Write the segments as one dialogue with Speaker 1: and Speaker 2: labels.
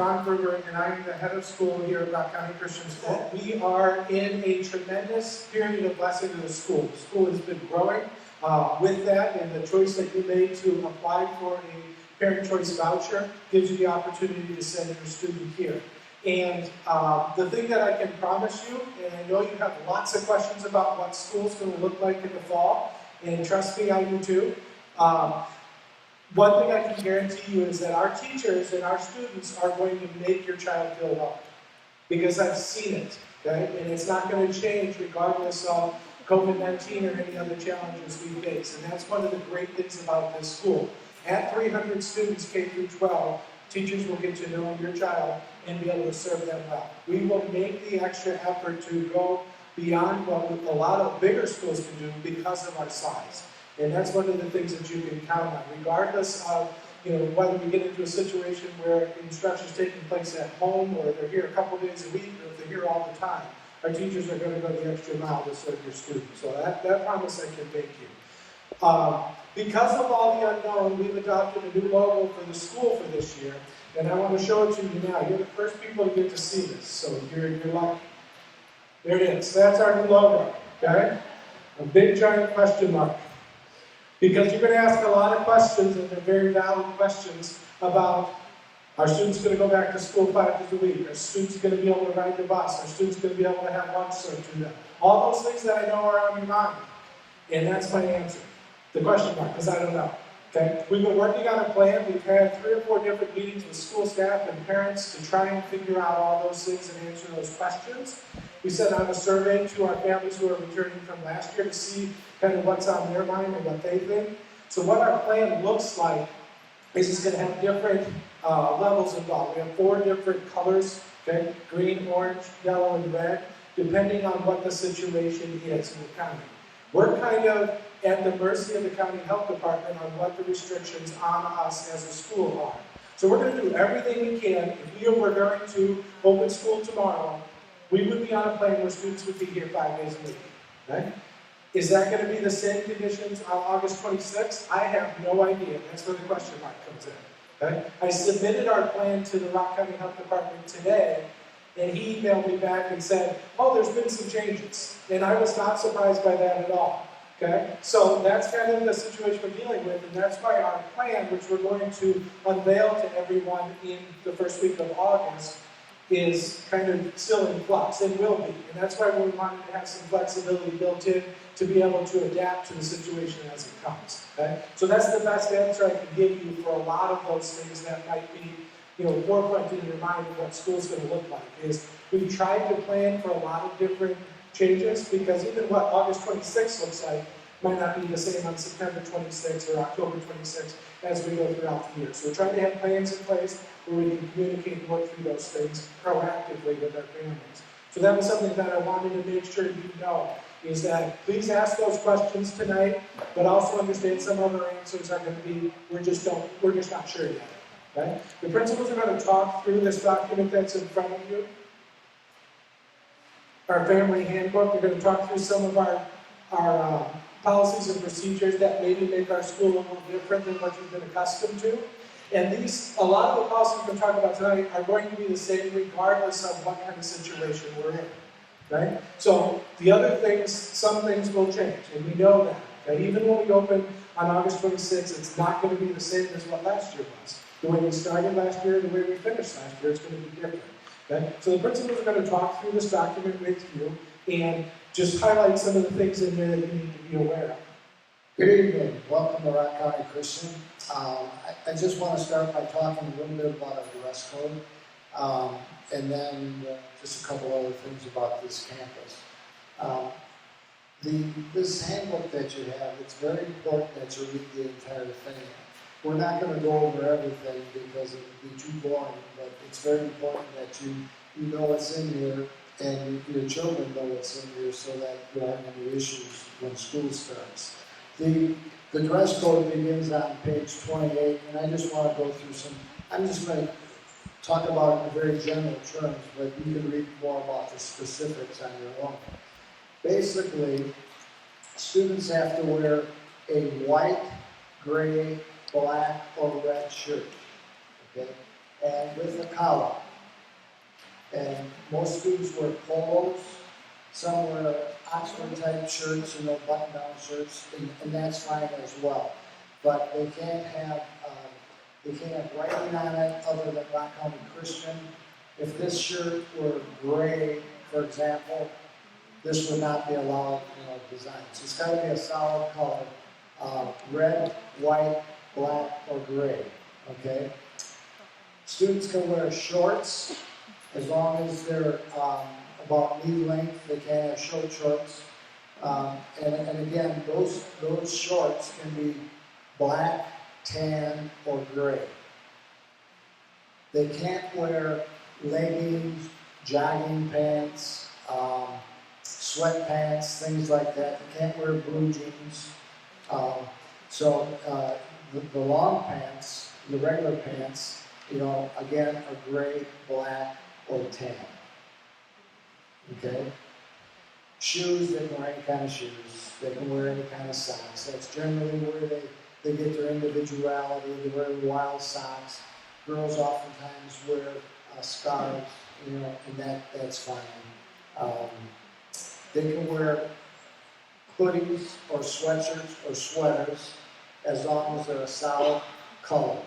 Speaker 1: Ron Berger, and I'm the head of school here at Rock County Christian School. We are in a tremendous period of blessing to the school. The school has been growing with that, and the choice that you made to apply for a parent choice voucher gives you the opportunity to send your student here. And the thing that I can promise you, and I know you have lots of questions about what school's going to look like in the fall, and trust me, I do too. One thing I can guarantee you is that our teachers and our students are going to make your child feel welcome. Because I've seen it, okay? And it's not going to change regardless of COVID-19 or any other challenges we face. And that's one of the great things about this school. At 300 students, K through 12, teachers will get to know your child and be able to serve them well. We will make the extra effort to go beyond what a lot of bigger schools can do because of our size. And that's one of the things that you can count on, regardless of whether we get into a situation where instruction is taking place at home, or they're here a couple days a week, or if they're here all the time. Our teachers are going to go the extra mile to serve your students. So that promise I can make you. Because of all the unknown, we've adopted a new logo for the school for this year, and I want to show it to you now. You're the first people to get to see this, so you're lucky. There it is. That's our new logo. Okay, a big giant question mark. Because you're going to ask a lot of questions, and they're very valid questions, about, are students going to go back to school 5 days a week? Are students going to be able to ride the bus? Are students going to be able to have lunch served to them? All those things that I know are on your mind. And that's my answer. The question mark, because I don't know. Okay? We've been working on a plan. We've had 3 or 4 different meetings with school staff and parents to try and figure out all those things and answer those questions. We sent out a survey to our families who are returning from last year to see kind of what's on their mind and what they think. So what our plan looks like is it's going to have different levels involved. We have 4 different colors, okay? Green, orange, yellow, and red, depending on what the situation is in the county. We're kind of at the mercy of the county health department on what the restrictions on us as a school are. So we're going to do everything we can. If we were going to open school tomorrow, we would be on a plan where students would be here 5 days a week. Right? Is that going to be the same conditions on August 26th? I have no idea. That's where the question mark comes in. Okay? I submitted our plan to the Rock County Health Department today, and he emailed me back and said, oh, there's been some changes. And I was not surprised by that at all. Okay? So that's kind of the situation we're dealing with, and that's why our plan, which we're going to unveil to everyone in the first week of August, is kind of still in flux. It will be. And that's why we wanted to have some flexibility built in to be able to adapt to the situation as it comes. Okay? So that's the best answer I can give you for a lot of those things that might be, forefront in your mind of what school's going to look like. Is we've tried to plan for a lot of different changes, because even what August 26th looks like might not be the same on September 26th or October 26th as we go throughout the year. So we're trying to have plans in place where we can communicate and work through those things proactively with our families. So that was something that I wanted to make sure you know, is that please ask those questions tonight, but also understand some of our answers are going to be, we're just not sure yet. Right? The principals are going to talk through this document that's in front of you, our family handbook. They're going to talk through some of our policies and procedures that maybe make our school a little different than what you've been accustomed to. And a lot of the policies we're going to talk about tonight are going to be the same regardless of what kind of situation we're in. Right? So the other things, some things will change, and we know that. Okay? Even when we open on August 26th, it's not going to be the same as what last year was. The way we started last year, the way we finished last year, it's going to be different. Okay? So the principals are going to talk through this document with you and just highlight some of the things in there that you need to be aware of.
Speaker 2: Good evening. Welcome to Rock County Christian. I just want to start by talking a little bit about our dress code, and then just a couple other things about this campus. This handbook that you have, it's very important that you read the entire thing. We're not going to go over everything because it would be too boring, but it's very important that you know what's in here and your children know what's in here so that you don't have any issues when school starts. The dress code begins on page 28, and I just want to go through I'm just going to talk about it in very general terms, but you can read more about the specifics on your own. Basically, students have to wear a white, gray, black, or red shirt. Okay? and with a collar. And most students wear polos, some wear Oxford type shirts, button down shirts, and that's fine as well. But they can't have writing on it other than Rock County Christian. If this shirt were gray, for example, this would not be allowed, design. So it's got to be a solid color, red, white, black, or gray, okay? Students can wear shorts as long as they're about knee length. They can't have short shorts. And again, those shorts can be black, tan, or gray. They can't wear leggings, jogging pants, sweatpants, things like that. They can't wear blue jeans. The long pants, the regular pants, again, are gray, black, or tan. Okay? Shoes, they can wear any kind of shoes. They can wear any kind of socks. That's generally where they get their individuality. They wear wild socks. Girls oftentimes wear scarves, and that's fine. They can wear hoodies or sweatshirts or sweaters as long as they're a solid color.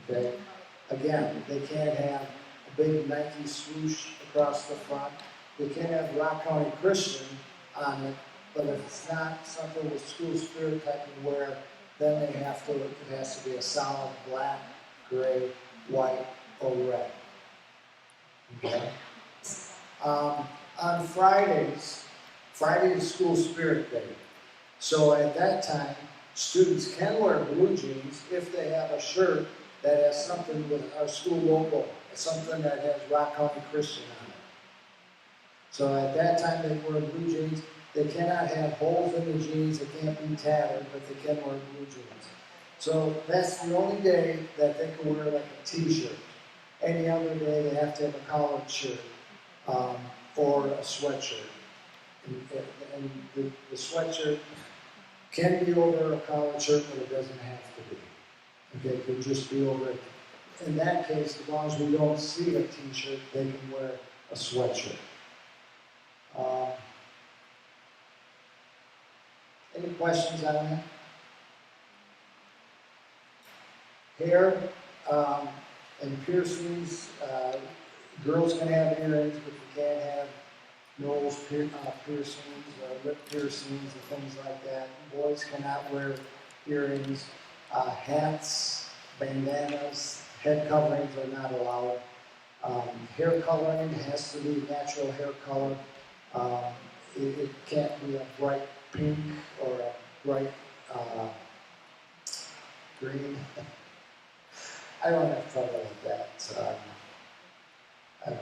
Speaker 2: Okay? Again, they can't have a big Nike swoosh across the front. They can't have Rock County Christian on it, but if it's not something with school spirit type of wear, then it has to be a solid black, gray, white, or red. Okay? On Friday is school spirit day. So at that time, students can wear blue jeans if they have a shirt that has something with our school logo, something that has Rock County Christian on it. So at that time, they wear blue jeans. They cannot have holes in the jeans. They can't be tattered, but they can wear blue jeans. So that's the only day that they can wear like a t-shirt. Any other day, they have to have a collared shirt or a sweatshirt. And the sweatshirt can be over a collared shirt, but it doesn't have to be. Okay, it can just be over it. In that case, as long as we don't see a t-shirt, they can wear a sweatshirt. Any questions on that? Hair and piercings. Girls can have earrings, but you can't have nose piercings, lip piercings, and things like that. Boys cannot wear earrings. Hats, bandanas, head coverings are not allowed. Hair coloring has to be natural hair color. It can't be a bright pink or a bright green. I don't have trouble with that. So I'm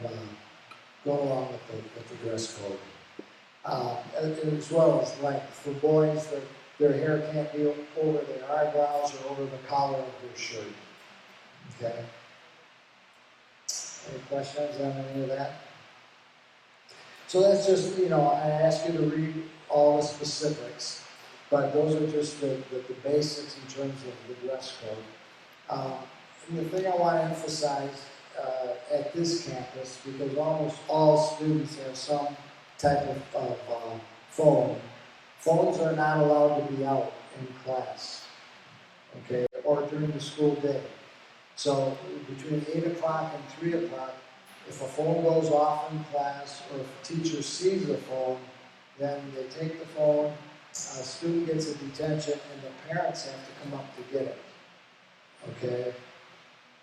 Speaker 2: going along with the dress code. As well as length. For boys, their hair can't be over their eyebrows or over the collar of their shirt. Okay? Any questions on any of that? So that's just, I ask you to read all the specifics, but those are just the basics in terms of the dress code. And the thing I want to emphasize at this campus, because almost all students have some type of phone. Phones are not allowed to be out in class, okay, or during the school day. So between 8 o'clock and 3 o'clock, if a phone goes off in class or if a teacher sees the phone, then they take the phone, a student gets a detention, and the parents have to come up to get it, okay?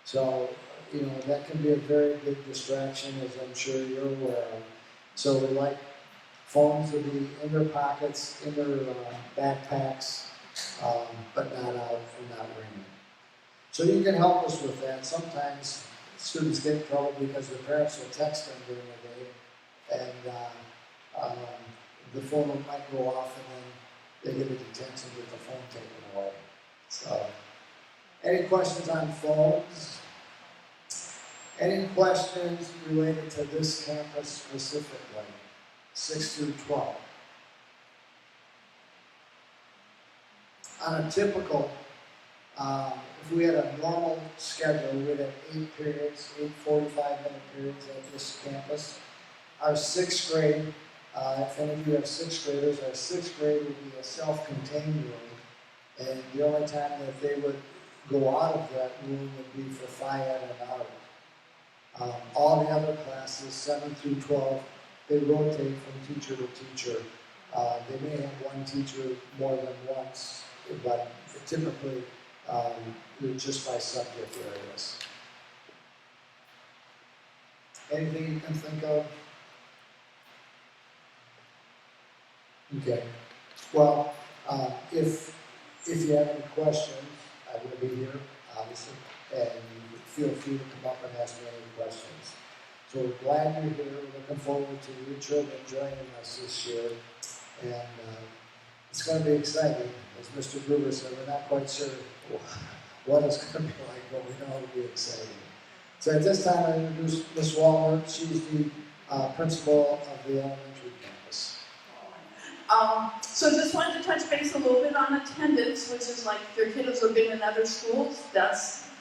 Speaker 2: So, that can be a very big distraction, as I'm sure you're aware of. So we like phones to be in their pockets, in their backpacks, but not out and not ringing. So you can help us with that. Sometimes students get in trouble because their parents will text them during the day, and the phone might go off, and then they get a detention, get the phone taken away. So, any questions on phones? Any questions related to this campus specifically, 6 through 12? On a typical, if we had a normal schedule, we'd have 8 periods, 8 45-minute periods at this campus. Our 6th grade, if any of you have 6th graders, our 6th grade would be a self-contained room, and the only time that they would go out of that room would be for phy ed and art. All the other classes, 7 through 12, they rotate from teacher to teacher. They may have one teacher more than once, but typically they're just by subject areas. Anything you can think of? Okay. Well, if you have any questions, I'm going to be here, obviously, and feel free to come up and ask me any questions. So we're glad you're here. We're looking forward to your children joining us this year, and it's going to be exciting. As Mr. Gruber said, we're not quite sure what it's going to be like, but we know it'll be exciting. So at this time, I introduce Ms. Walner. She's the principal of the elementary campus.
Speaker 3: So just wanted to touch base a little bit on attendance, which is like if your kids have been in other schools,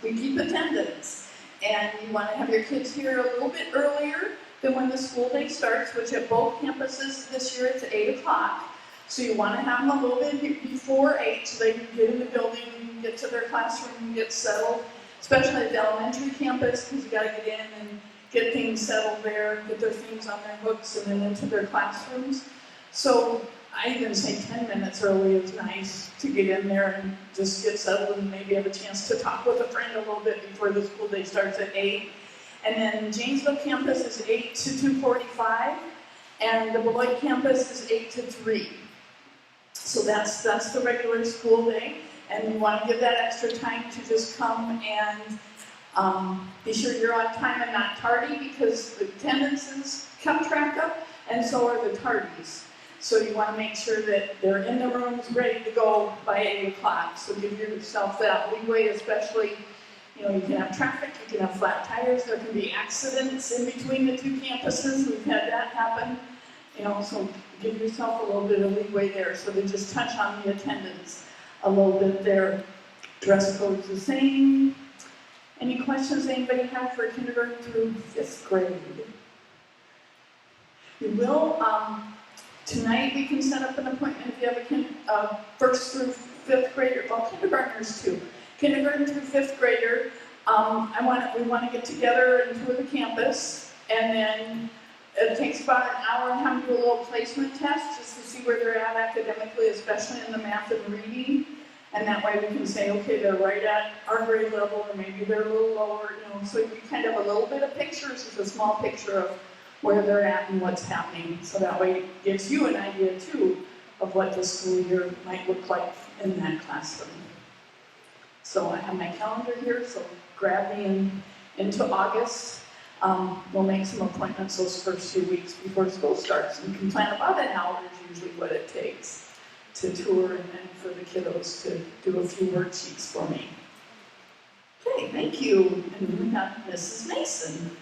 Speaker 3: we keep attendance. And you want to have your kids here a little bit earlier than when the school day starts, which at both campuses this year it's 8 o'clock. So you want to have them a little bit before 8 so they can get in the building and get to their classroom and get settled, especially at the elementary campus, because you got to get in and get things settled there, get their things on their hooks and then into their classrooms. So I even say 10 minutes early is nice to get in there and just get settled and maybe have a chance to talk with a friend a little bit before the school day starts at 8. And then Janesville campus is 8 to 2:45, and the Beloit campus is 8 to 3. So that's the regular school day, and we want to give that extra time to just come and be sure you're on time and not tardy, because the attendances come track up, and so are the tardies. So you want to make sure that they're in the rooms ready to go by 8 o'clock. So give yourself that leeway, especially, you can have traffic, you can have flat tires, there can be accidents in between the two campuses. We've had that happen, so give yourself a little bit of leeway there. So they just touch on the attendance a little bit there. Dress code's the same. Any questions anybody have for kindergarten through 5th grade? You will, tonight we can set up an appointment if you have a 1st through 5th grader, well, kindergartners too. Kindergarten through 5th grader, we want to get together and tour the campus, and then it takes about an hour and have them do a little placement test just to see where they're at academically, especially in the math and reading. And that way we can say, okay, they're right at our grade level, or maybe they're a little lower, so we kind of have a little bit of pictures, just a small picture of where they're at and what's happening. So that way it gives you an idea too of what the school year might look like in that classroom. So I have my calendar here, so grab me into August. We'll make some appointments those first few weeks before school starts. You can plan about an hour is usually what it takes to tour and for the kiddos to do a few worksheets for me. Okay, thank you. And we have Mrs. Mason,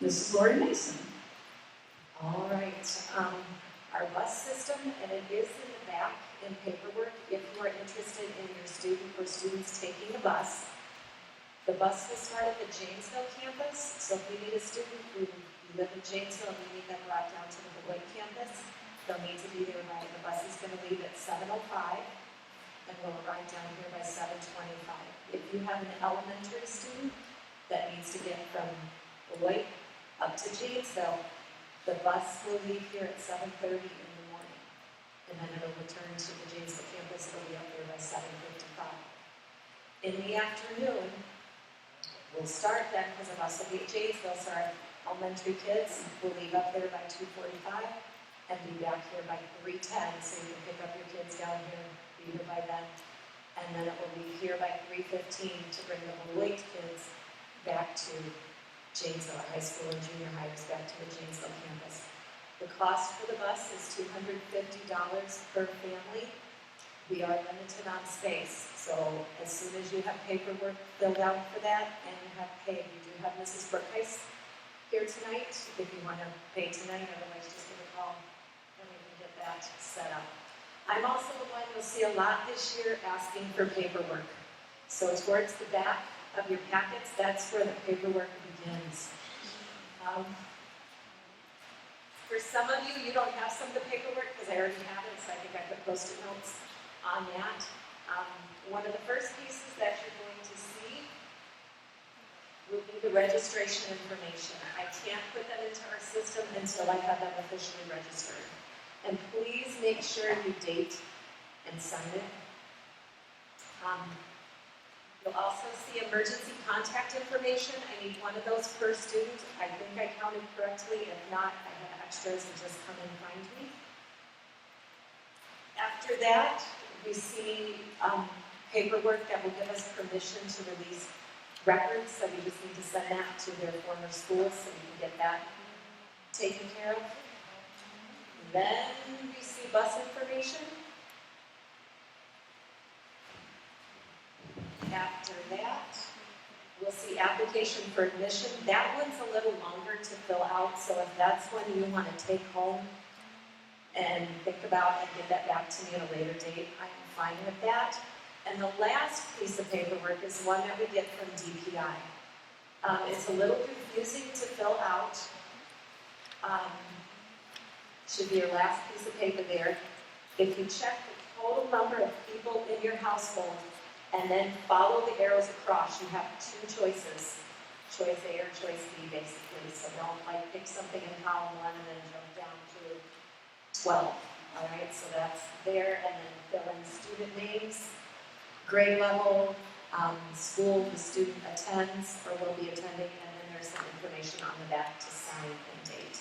Speaker 3: Mrs. Lori Mason.
Speaker 4: All right, our bus system, and it is in the back in paperwork if you are interested in your student or students taking a bus. The bus will start at the Janesville campus, so if we need a student who live in Janesville and we need them brought down to the Beloit campus, they'll need to be there by, the bus is going to leave at 7:05 and will arrive down here by 7:25. If you have an elementary student that needs to get from Beloit up to Janesville, the bus will leave here at 7:30 in the morning, and then it'll return to the Janesville campus. It'll be up there by 7:55. In the afternoon, we'll start then, because the bus will be at Janesville, so our elementary kids will leave up there by 2:45 and be back here by 3:10, so you can pick up your kids down here, be here by then, and then it will be here by 3:15 to bring the Beloit kids back to Janesville, high school and junior hires back to the Janesville campus. The cost for the bus is $250 per family. We are limited on space, so as soon as you have paperwork filled out for that and you have paid, we do have Mrs. Brookheis here tonight if you want to pay tonight, otherwise just give a call and we can get that set up. I'm also the one you'll see a lot this year asking for paperwork. So towards the back of your packets, that's where the paperwork begins. For some of you, you don't have some of the paperwork because I already have it, so I think I put post-it notes on that. One of the first pieces that you're going to see will be the registration information. I can't put that into our system until I have them officially registered. And please make sure you date and sign it. You'll also see emergency contact information. I need one of those per student. I think I counted correctly. If not, I have extras, and just come and find me. After that, we see paperwork that will give us permission to release records, so we just need to send that to their former schools so we can get that taken care of. Then we see bus information. After that, we'll see application for admission. That one's a little longer to fill out, so if that's one you want to take home and think about and get that back to me at a later date, I am fine with that. And the last piece of paperwork is one that we get from DPI. It's a little confusing to fill out. Should be your last piece of paper there. If you check the total number of people in your household and then follow the arrows across, you have two choices. Choice A or choice B, basically. So don't pick something in column 1 and then jump down to 12. All right, so that's there, and then fill in student names, grade level, school the student attends or will be attending, and then there's some information on the back to sign and date.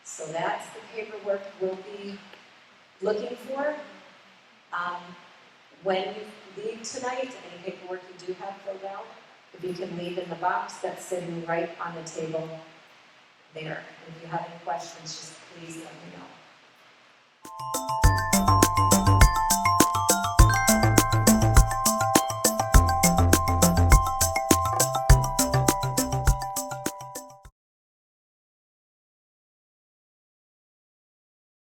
Speaker 4: So that's the paperwork we'll be looking for. When you leave tonight, any paperwork you do have filled out, if you can leave in the box that's sitting right on the table there. If you have any questions, just please let me know.